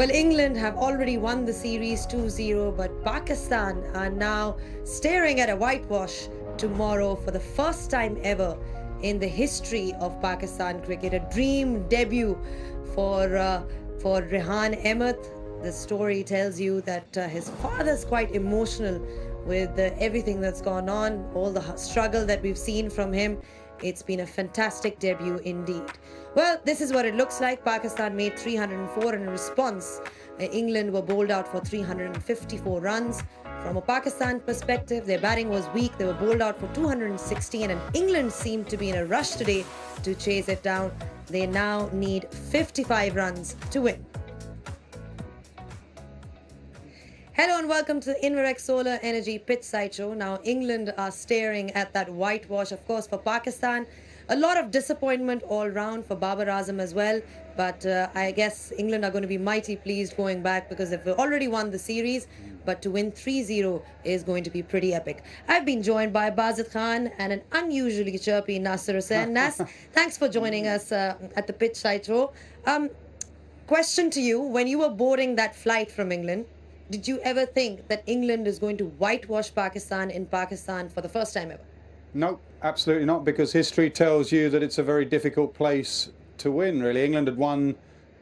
Well, England have already won the series 2-0, but Pakistan are now staring at a whitewash tomorrow for the first time ever in the history of Pakistan cricket. A dream debut for Rehan Ahmed. The story tells you that his father's quite emotional with everything that's gone on, all the struggle that we've seen from him. It's been a fantastic debut indeed. Well, this is what it looks like. Pakistan made 304 in response. England were bowled out for 354 runs. From a Pakistan perspective, their batting was weak. They were bowled out for 216, and England seemed to be in a rush today to chase it down. They now need 55 runs to win. Hello and welcome to the Inverex Solar Energy Pitch Side Show. Now, England are staring at that whitewash, of course, for Pakistan. A lot of disappointment all round for Babar Azam as well. But I guess England are going to be mighty pleased going back because they've already won the series. But to win 3-0 is going to be pretty epic. I've been joined by Bazid Khan and an unusually chirpy Nasser Hussain. Nas, thanks for joining us at the Pitch Side Show. Question to you, when you were boarding that flight from England, did you ever think that England is going to whitewash Pakistan in Pakistan for the first time ever? No, absolutely not, because history tells you that it's a very difficult place to win, really. England had won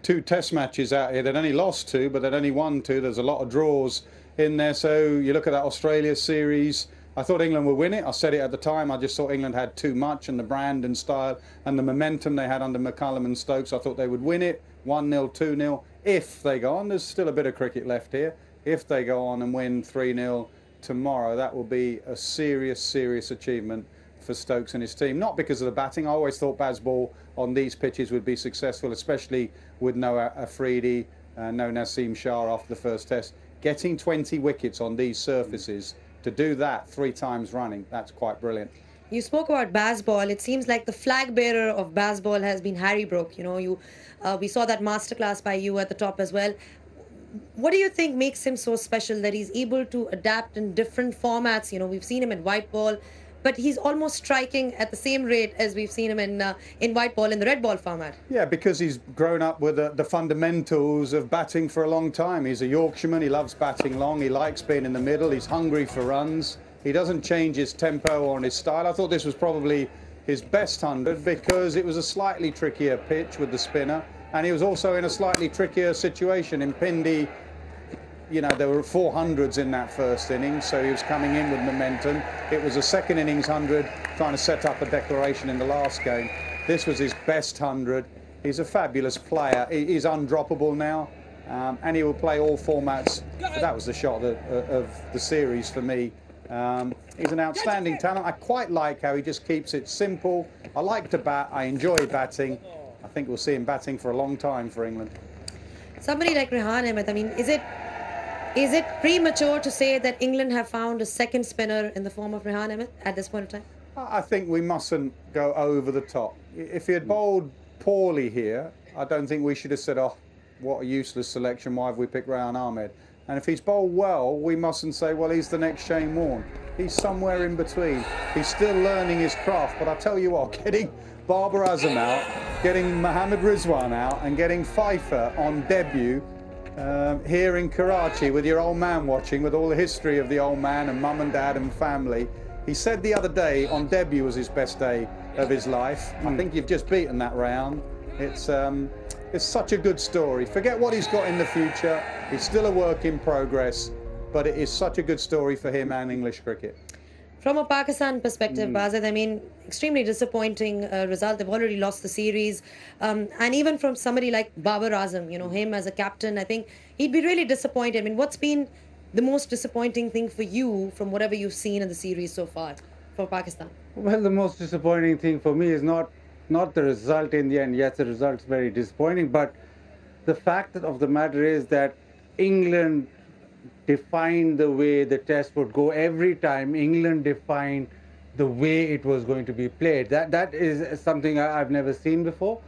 2 test matches out here. They'd only lost 2, but they'd only won 2. There's a lot of draws in there. So you look at that Australia series, I thought England would win it. I said it at the time. I just thought England had too much, and the brand and style and the momentum they had under McCullum and Stokes, I thought they would win it 1-0, 2-0. If they go on, there's still a bit of cricket left here. If they go on and win 3-0 tomorrow, that will be a serious achievement for Stokes and his team. Not because of the batting. I always thought Bazball on these pitches would be successful, especially with no Afridi, no Naseem Shah after the first test. Getting 20 wickets on these surfaces, to do that 3 times running, that's quite brilliant. You spoke about Bazball. It seems like the flag bearer of Bazball has been Harry Brook. You know, we saw that masterclass by you at the top as well. What do you think makes him so special that he's able to adapt in different formats? You know, we've seen him in white ball, but he's almost striking at the same rate as we've seen him in white ball in the red ball format. Yeah, because he's grown up with the fundamentals of batting for a long time. He's a Yorkshireman. He loves batting long. He likes being in the middle. He's hungry for runs. He doesn't change his tempo or his style. I thought this was probably his best 100 because it was a slightly trickier pitch with the spinner. And he was also in a slightly trickier situation. In Pindi, you know, there were 400s in that first innings, so he was coming in with momentum. It was a second innings 100, trying to set up a declaration in the last game. This was his best 100. He's a fabulous player. He's undroppable now, and he will play all formats. That was the shot of the series for me. He's an outstanding talent. I quite like how he just keeps it simple. I like to bat. I enjoy batting. I think we'll see him batting for a long time for England. Somebody like Rehan Ahmed, I mean, is it premature to say that England have found a second spinner in the form of Rehan Ahmed at this point of time? I think we mustn't go over the top. If he had bowled poorly here, I don't think we should have said, oh, what a useless selection, why have we picked Rehan Ahmed? And if he's bowled well, we mustn't say, well, he's the next Shane Warne. He's somewhere in between. He's still learning his craft, but I tell you what, getting Babar Azam out, getting Mohammad Rizwan out, and getting Pfeiffer on debut here in Karachi with your old man watching, with all the history of the old man and mum and dad and family. He said the other day on debut was his best day of his life. I think you've just beaten that round. It's such a good story. Forget what he's got in the future. He's still a work in progress, but it is such a good story for him and English cricket. From a Pakistan perspective, Bazid, I mean, extremely disappointing result. They've already lost the series. And even from somebody like Babar Azam, you know, him as a captain, I think he'd be really disappointed. I mean, what's been the most disappointing thing for you from whatever you've seen in the series so far for Pakistan? Well, the most disappointing thing for me is not the result in the end. Yes, the result's very disappointing, but the fact of the matter is that England defined the way the test would go. Every time England defined the way it was going to be played. That is something I've never seen before.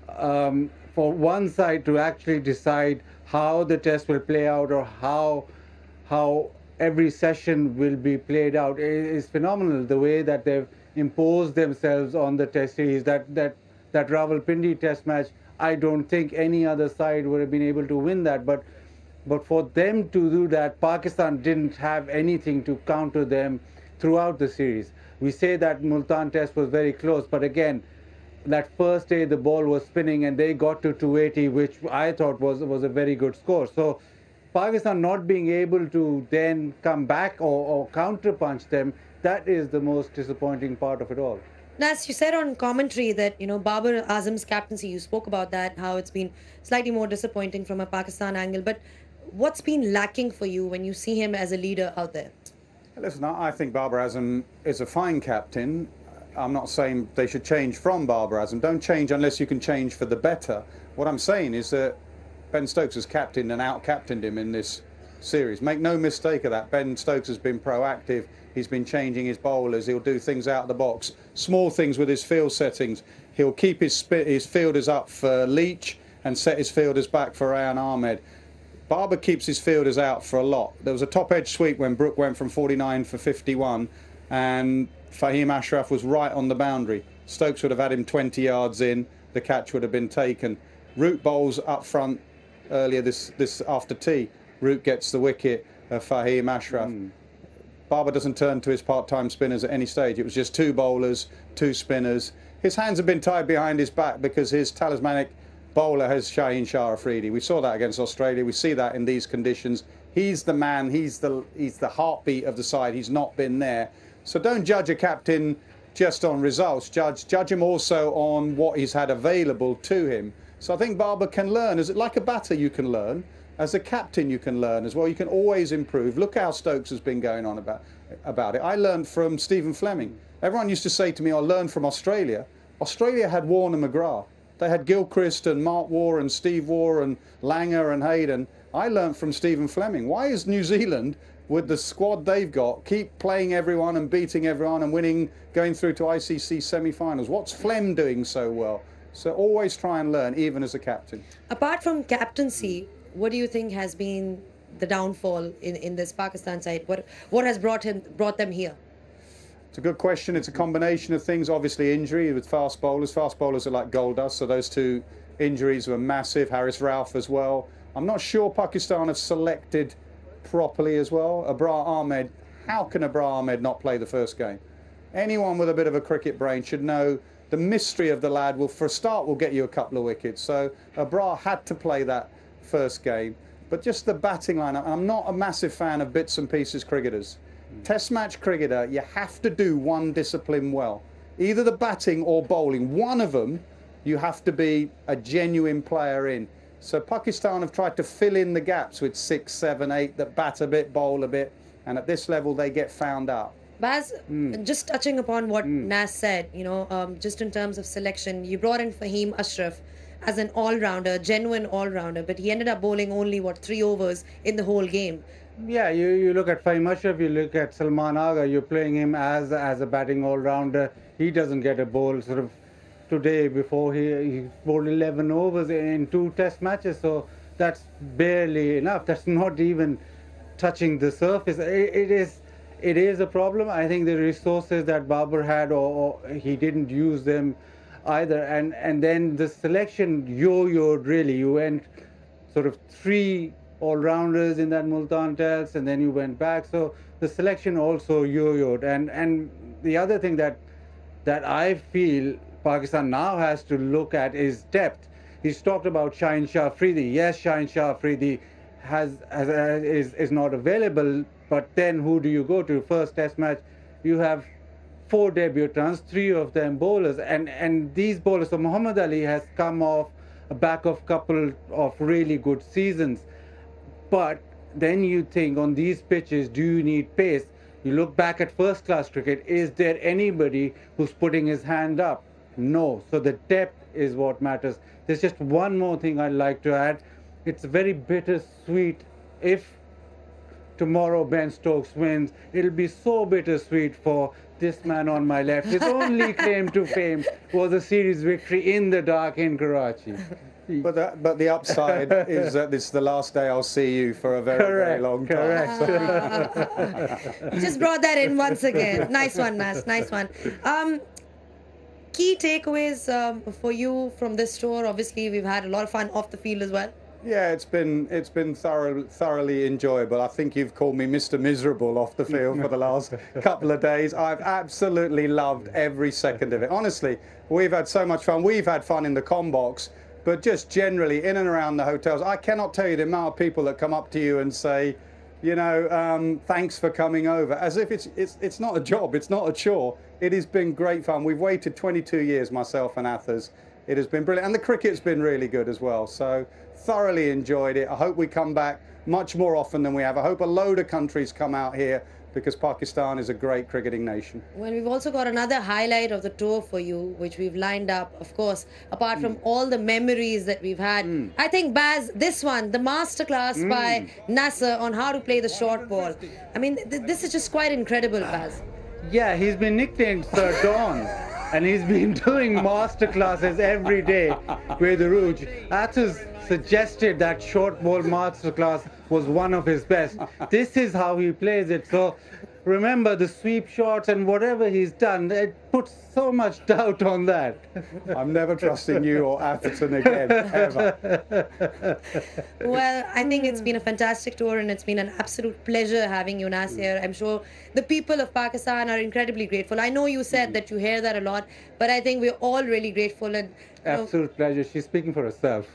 For one side to actually decide how the test will play out or how every session will be played out is phenomenal. The way that they've imposed themselves on the test series, that Rawalpindi test match, I don't think any other side would have been able to win that. But for them to do that, Pakistan didn't have anything to counter them throughout the series. We say that Multan test was very close, but again, that first day the ball was spinning and they got to 280, which I thought was a very good score. So Pakistan not being able to then come back or counterpunch them, that is the most disappointing part of it all. Nas, you said on commentary that, Babar Azam's captaincy, you spoke about that, how it's been slightly more disappointing from a Pakistan angle. But what's been lacking for you when you see him as a leader out there? Listen, I think Babar Azam is a fine captain. I'm not saying they should change from Babar Azam. Don't change unless you can change for the better. What I'm saying is that Ben Stokes has captained and out-captained him in this series. Make no mistake of that. Ben Stokes has been proactive. He's been changing his bowlers. He'll do things out of the box. Small things with his field settings. He'll keep his fielders up for Leach and set his fielders back for Rayan Ahmed. Babar keeps his fielders out for a lot. There was a top edge sweep when Brook went from 49 for 51 and Fahim Ashraf was right on the boundary. Stokes would have had him 20 yards in. The catch would have been taken. Root bowls up front earlier this after tea. Root gets the wicket. Fahim Ashraf. Babar doesn't turn to his part-time spinners at any stage. It was just two bowlers, two spinners. His hands have been tied behind his back because his talismanic bowler has Shaheen Shah Afridi. We saw that against Australia. We see that in these conditions. He's the man. He's the heartbeat of the side. He's not been there. So don't judge a captain just on results. Judge him also on what he's had available to him. So I think Babar can learn. Like a batter, you can learn. As a captain, you can learn as well. You can always improve. Look how Stokes has been going on about it. I learned from Stephen Fleming. Everyone used to say to me, I learned from Australia. Australia had Warner McGrath. They had Gilchrist and Mark Waugh and Steve Waugh and Langer and Hayden. I learnt from Stephen Fleming. Why is New Zealand, with the squad they've got, keep playing everyone and beating everyone and winning, going through to ICC semi-finals? What's Flem doing so well? So always try and learn, even as a captain. Apart from captaincy, what do you think has been the downfall in this Pakistan side? What has brought them here? It's a good question. It's a combination of things. Obviously, injury with fast bowlers. Fast bowlers are like gold dust, so those two injuries were massive. Harris Ralph as well. I'm not sure Pakistan have selected properly as well. Abrar Ahmed, how can Abrar Ahmed not play the first game? Anyone with a bit of a cricket brain should know the mystery of the lad for a start, will get you a couple of wickets. So Abrar had to play that first game. But just the batting lineup, I'm not a massive fan of bits and pieces cricketers. Test match cricketer, you have to do one discipline well. Either the batting or bowling. One of them, you have to be a genuine player in. So Pakistan have tried to fill in the gaps with 6, 7, 8 that bat a bit, bowl a bit. And at this level, they get found out. Baz, just touching upon what Nas said, just in terms of selection, you brought in Fahim Ashraf as an all-rounder, genuine all-rounder, but he ended up bowling only, 3 overs in the whole game. Yeah, you look at Fahim Ashraf, you look at Salman Agha, you're playing him as a batting all-rounder. He doesn't get a bowl sort of today before he bowled 11 overs in 2 test matches, so that's barely enough. That's not even touching the surface. It is a problem. I think the resources that Babar had, or he didn't use them either, and then the selection yo-yoed really. You went sort of 3 all-rounders in that Multan test, and then you went back. So the selection also yo-yoed. And the other thing that I feel Pakistan now has to look at is depth. He's talked about Shaheen Shah Afridi. Yes, Shaheen Shah Afridi is not available, but then who do you go to? First test match, you have 4 debutants, 3 of them bowlers, and these bowlers. So Muhammad Ali has come off a back of couple of really good seasons. But then you think, on these pitches, do you need pace? You look back at first-class cricket, is there anybody who's putting his hand up? No. So the depth is what matters. There's just one more thing I'd like to add. It's very bittersweet. If tomorrow Ben Stokes wins, it'll be so bittersweet for this man on my left. His only claim to fame was a series victory in the dark in Karachi. But the upside is that this is the last day I'll see you for a very, very long time. Correct. Just brought that in once again. Nice one, Nas. Nice one. key takeaways for you from this tour? Obviously, we've had a lot of fun off the field as well. Yeah, it's been thoroughly enjoyable. I think you've called me Mr. Miserable off the field for the last couple of days. I've absolutely loved every second of it. Honestly, we've had so much fun. We've had fun in the combox, but just generally in and around the hotels. I cannot tell you the amount of people that come up to you and say, you know, thanks for coming over, as if it's not a job, it's not a chore. It has been great fun. We've waited 22 years, myself and Athers. It has been brilliant, and the cricket's been really good as well. So thoroughly enjoyed it. I hope we come back much more often than we have. I hope a load of countries come out here, because Pakistan is a great cricketing nation. Well, we've also got another highlight of the tour for you, which we've lined up, of course, apart from all the memories that we've had. I think, Baz, this one, the masterclass by Nasser on how to play the short ball. I mean, this is just quite incredible, Baz. Yeah, he's been nicknamed Sir Don, and he's been doing masterclasses every day with the Rouge. Athers suggested that short ball masterclass was one of his best. This is how he plays it. So remember the sweep shots and whatever he's done, it puts so much doubt on that. I'm never trusting you or Atherton again, ever. Well, I think it's been a fantastic tour, and it's been an absolute pleasure having you, Nas, here. I'm sure the people of Pakistan are incredibly grateful. I know you said that you hear that a lot, but I think we're all really grateful. And absolute pleasure. She's speaking for herself.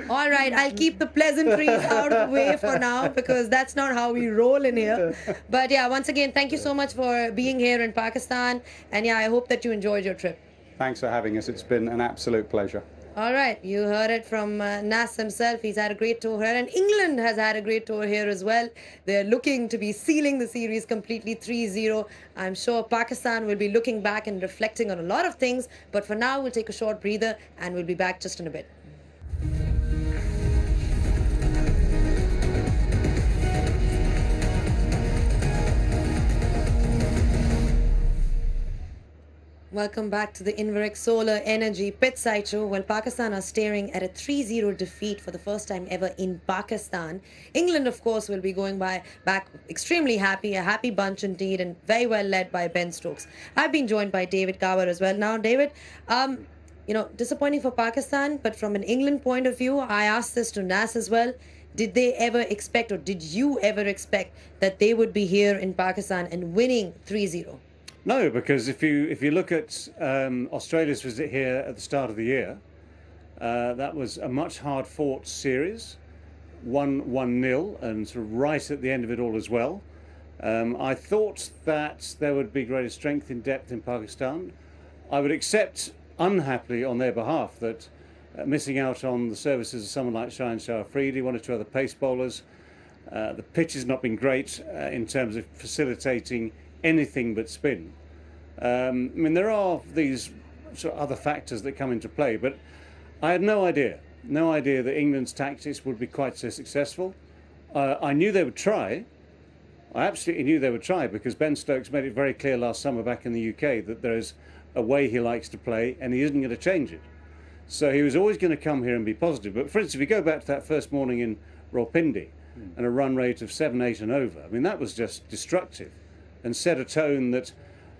All right, I'll keep the pleasantries out of the way for now, because that's not how we roll in here. But yeah, once again, thank you so much for being here in Pakistan. And yeah, I hope that you enjoyed your trip. Thanks for having us. It's been an absolute pleasure. All right, you heard it from Nas himself. He's had a great tour here, and England has had a great tour here as well. They're looking to be sealing the series completely 3-0. I'm sure Pakistan will be looking back and reflecting on a lot of things, but for now, we'll take a short breather, and we'll be back just in a bit. Welcome back to the Inverex Solar Energy Pit Side Show. Well, Pakistan are staring at a 3-0 defeat for the first time ever in Pakistan. England, of course, will be going back extremely happy, a happy bunch indeed, and very well led by Ben Stokes. I've been joined by David Cower as well. Now, David, you know, disappointing for Pakistan, but from an England point of view, I asked this to Nas as well. Did they ever expect, or did you ever expect, that they would be here in Pakistan and winning 3-0? No, because if you look at Australia's visit here at the start of the year, that was a much hard-fought series, 1-0, and sort of right at the end of it all as well. I thought that there would be greater strength in depth in Pakistan. I would accept, unhappily on their behalf, that missing out on the services of someone like Shaheen Shah Afridi, one or two other pace bowlers, the pitch has not been great in terms of facilitating anything but spin. I mean, there are these sort of other factors that come into play, but I had no idea that England's tactics would be quite so successful. I knew they would try. I absolutely knew they would try, because Ben Stokes made it very clear last summer back in the UK that there is a way he likes to play and he isn't going to change it. So he was always going to come here and be positive. But for instance, if you go back to that first morning in Rawalpindi and a run rate of 7, 8 and over, I mean, that was just destructive, and set a tone that,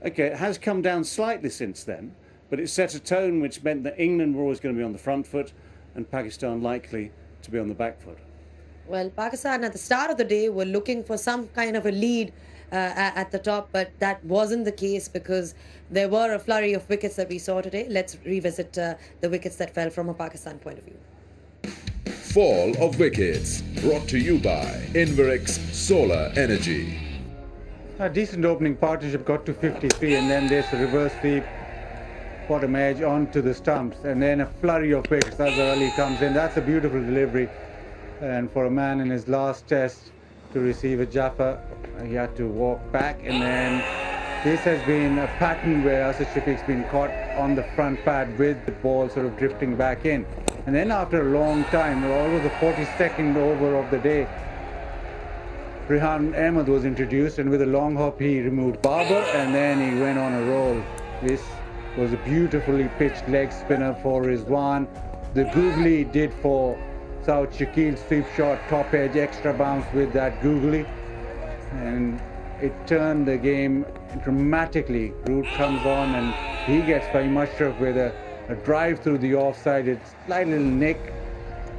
okay, it has come down slightly since then, but it set a tone which meant that England were always going to be on the front foot and Pakistan likely to be on the back foot. Well, Pakistan at the start of the day were looking for some kind of a lead at the top, but that wasn't the case, because there were a flurry of wickets that we saw today. Let's revisit the wickets that fell from a Pakistan point of view. Fall of wickets, brought to you by Inverex Solar Energy. A decent opening partnership, got to 53, and then this reverse sweep, bottom edge onto the stumps, and then a flurry of wickets. Azhar Ali comes in. That's a beautiful delivery, and for a man in his last test to receive a Jaffa, he had to walk back, and then this has been a pattern where Asad Shafiq's been caught on the front pad with the ball sort of drifting back in, and then after a long time, almost the 42nd over of the day, Rehan Ahmed was introduced, and with a long hop he removed Babar, and then he went on a roll. This was a beautifully pitched leg spinner for Rizwan. The googly did for Saud Shakil's sweep shot, top edge, extra bounce with that googly. And it turned the game dramatically. Root comes on and he gets Fahim Ashraf with a drive through the offside. It's slight little nick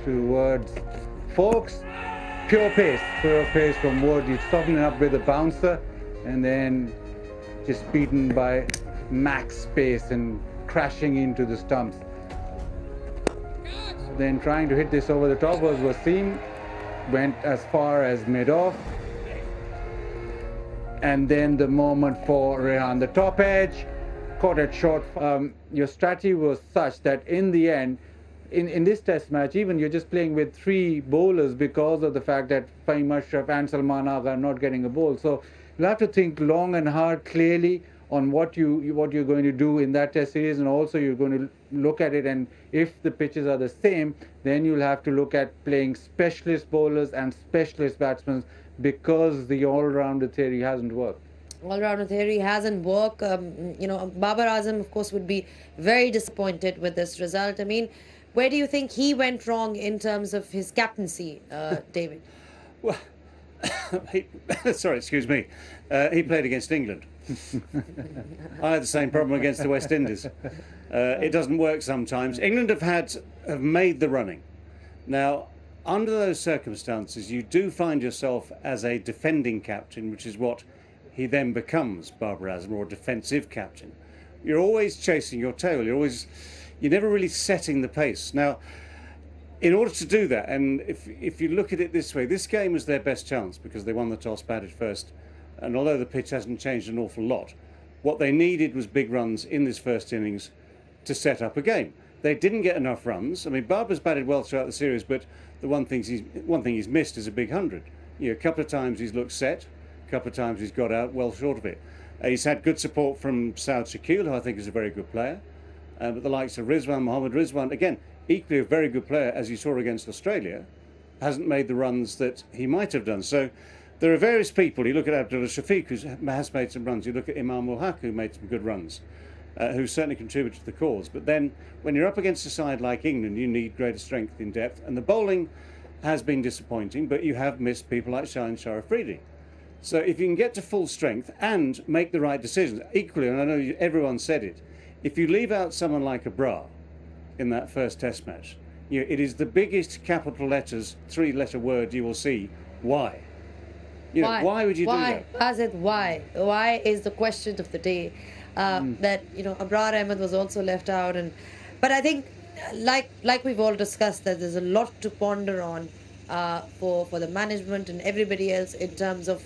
towards Folks. Pure pace from Wood. He's softening up with a bouncer and then just beaten by max pace and crashing into the stumps. Then trying to hit this over the top was Wasim. Went as far as mid-off. And then the moment for Rehan, the top edge, caught it short. Your strategy was such that in the end, in this test match, even you're just playing with 3 bowlers because of the fact that Fahim Ashraf and Salman Agha are not getting a bowl. So you'll have to think long and hard, clearly, on what you're going to do in that test series, and also you're going to look at it, and if the pitches are the same, then you'll have to look at playing specialist bowlers and specialist batsmen, because the all-rounder theory hasn't worked. All-rounder theory hasn't worked. Babar Azam, of course, would be very disappointed with this result. I mean, where do you think he went wrong in terms of his captaincy, David? Well, sorry, excuse me. He played against England. I had the same problem against the West Indies. It doesn't work sometimes. England have made the running. Now, under those circumstances, you do find yourself as a defending captain, which is what he then becomes, Babar Azam, or a defensive captain. You're always chasing your tail. You're never really setting the pace. Now, in order to do that, and if you look at it this way, this game was their best chance because they won the toss, batted first. And although the pitch hasn't changed an awful lot, what they needed was big runs in this first innings to set up a game. They didn't get enough runs. I mean, Babar's batted well throughout the series, but the one thing he's missed is a big 100. A couple of times he's looked set, a couple of times he's got out well short of it. He's had good support from Saud Shakil, who I think is a very good player. But the likes of Mohammad Rizwan, again, equally a very good player, as you saw against Australia, hasn't made the runs that he might have done. So there are various people. You look at Abdullah Shafiq, who has made some runs. You look at Imam ul Haq, who made some good runs, who certainly contributed to the cause. But then when you're up against a side like England, you need greater strength in depth. And the bowling has been disappointing, but you have missed people like Shaheen Sharafridi. So if you can get to full strength and make the right decisions, equally, and I know everyone said it, if you leave out someone like Abrar in that first test match, it is the biggest capital letters, 3-letter word you will see. Why? Why would you do that? Azad, why? Why is the question of the day. That Abrar Ahmed was also left out, but I think, like we've all discussed, that there's a lot to ponder on for the management and everybody else in terms of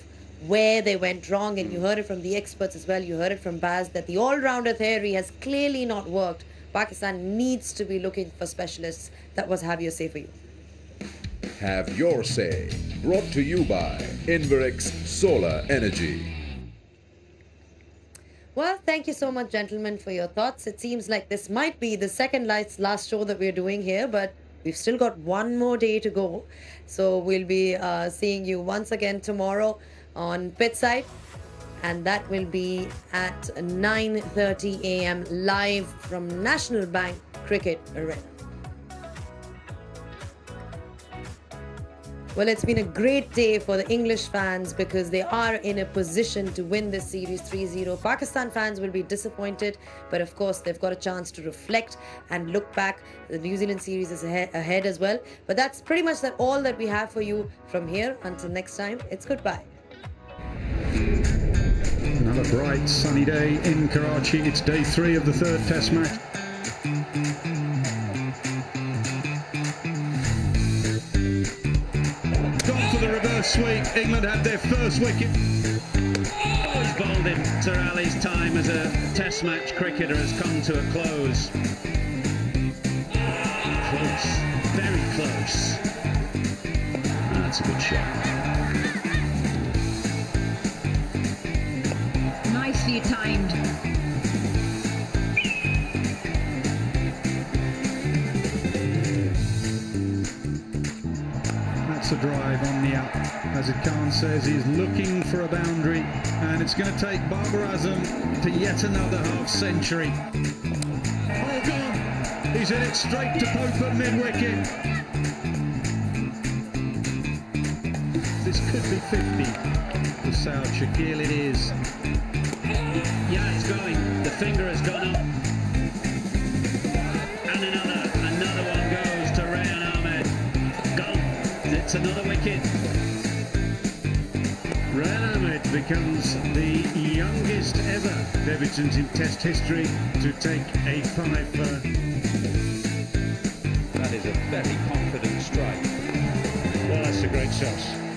where they went wrong. And you heard it from the experts as well. You heard it from Baz that the all-rounder theory has clearly not worked. Pakistan needs to be looking for specialists. That was Have Your Say for you. Have Your Say, brought to you by Inverix Solar Energy. Well, thank you so much, gentlemen, for your thoughts. It seems like this might be the second last show that we're doing here, but we've still got one more day to go. So we'll be seeing you once again tomorrow on Pitside, and that will be at 9:30 a.m. live from National Bank Cricket Arena. Well, it's been a great day for the English fans because they are in a position to win this series 3-0. Pakistan fans will be disappointed, but of course they've got a chance to reflect and look back. The New Zealand series is ahead as well. But that's pretty much all that we have for you from here. Until next time, it's goodbye. Another bright sunny day in Karachi. It's day 3 of the 3rd test match. Gone for the reverse sweep. England had their first wicket. Always bowled him. Sir Ali's time as a test match cricketer has come to a close. Close, very close. That's a good shot. Nicely timed. That's a drive on the up. As Khan says, he's looking for a boundary, and it's going to take Babar Azam to yet another half-century. Oh, gone! He's in it straight to Pope at mid-wicket. This This could be 50 for South Shakil. It is. Yeah, it's going. The finger has gone up. And another one goes to Rayan Ahmed. Gone. It's another wicket. Rayan Ahmed becomes the youngest ever debutant in Test history to take a 5 That is a very confident strike. Well, that's a great shot.